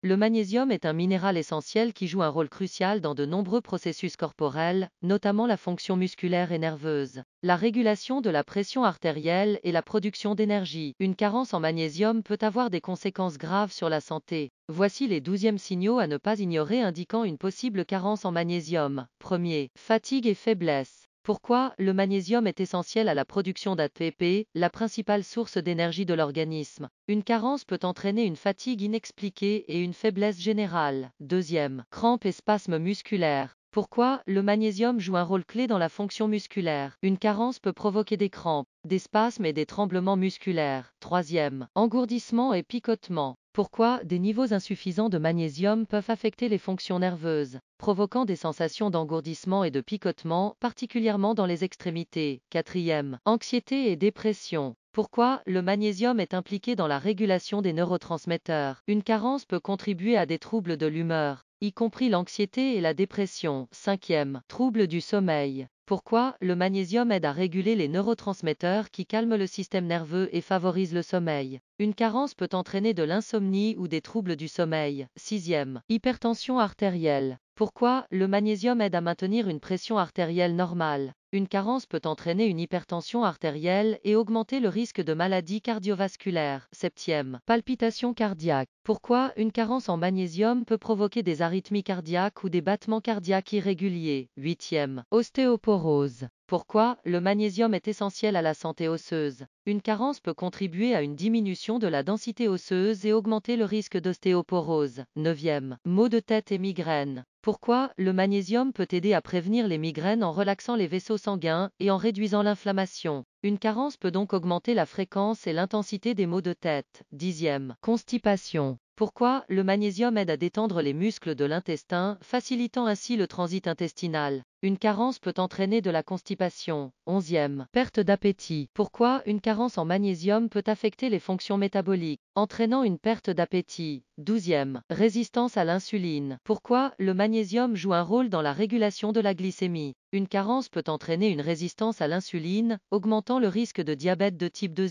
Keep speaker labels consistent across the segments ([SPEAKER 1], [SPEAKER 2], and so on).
[SPEAKER 1] Le magnésium est un minéral essentiel qui joue un rôle crucial dans de nombreux processus corporels, notamment la fonction musculaire et nerveuse, la régulation de la pression artérielle et la production d'énergie. Une carence en magnésium peut avoir des conséquences graves sur la santé. Voici les 12e signaux à ne pas ignorer indiquant une possible carence en magnésium. Premier, fatigue et faiblesse. Pourquoi le magnésium est essentiel à la production d'ATP, la principale source d'énergie de l'organisme. Une carence peut entraîner une fatigue inexpliquée et une faiblesse générale. Deuxième, crampes et spasmes musculaires. Pourquoi le magnésium joue un rôle clé dans la fonction musculaire. Une carence peut provoquer des crampes, des spasmes et des tremblements musculaires. Troisième, engourdissement et picotement. Pourquoi des niveaux insuffisants de magnésium peuvent affecter les fonctions nerveuses, provoquant des sensations d'engourdissement et de picotement, particulièrement dans les extrémités. Quatrième, anxiété et dépression. Pourquoi le magnésium est impliqué dans la régulation des neurotransmetteurs. Une carence peut contribuer à des troubles de l'humeur, y compris l'anxiété et la dépression. Cinquième, troubles du sommeil. Pourquoi le magnésium aide à réguler les neurotransmetteurs qui calment le système nerveux et favorisent le sommeil. Une carence peut entraîner de l'insomnie ou des troubles du sommeil. Sixième, hypertension artérielle. Pourquoi le magnésium aide à maintenir une pression artérielle normale. Une carence peut entraîner une hypertension artérielle et augmenter le risque de maladies cardiovasculaires. Septième, palpitations cardiaques. Pourquoi une carence en magnésium peut provoquer des arythmies cardiaques ou des battements cardiaques irréguliers. Huitième, ostéoporose. Pourquoi le magnésium est essentiel à la santé osseuse. Une carence peut contribuer à une diminution de la densité osseuse et augmenter le risque d'ostéoporose. Neuvième, maux de tête et migraines. Pourquoi le magnésium peut aider à prévenir les migraines en relaxant les vaisseaux sanguins et en réduisant l'inflammation. Une carence peut donc augmenter la fréquence et l'intensité des maux de tête. Dixième, constipation. Pourquoi le magnésium aide à détendre les muscles de l'intestin, facilitant ainsi le transit intestinal. Une carence peut entraîner de la constipation. Onzième, perte d'appétit. Pourquoi une carence en magnésium peut affecter les fonctions métaboliques, entraînant une perte d'appétit. Douzième, résistance à l'insuline. Pourquoi le magnésium joue un rôle dans la régulation de la glycémie. Une carence peut entraîner une résistance à l'insuline, augmentant le risque de diabète de type 2.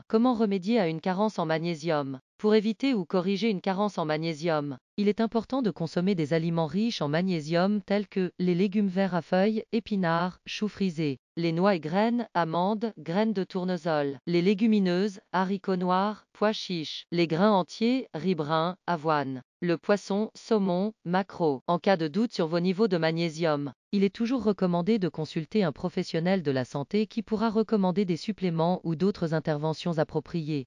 [SPEAKER 1] Comment remédier à une carence en magnésium? Pour éviter ou corriger une carence en magnésium, il est important de consommer des aliments riches en magnésium tels que les légumes verts à feuilles, épinards, choux frisés, les noix et graines, amandes, graines de tournesol, les légumineuses, haricots noirs, pois chiches, les grains entiers, riz brun, avoine, le poisson, saumon, maquereau. En cas de doute sur vos niveaux de magnésium, il est toujours recommandé de consulter un professionnel de la santé qui pourra recommander des suppléments ou d'autres interventions appropriées.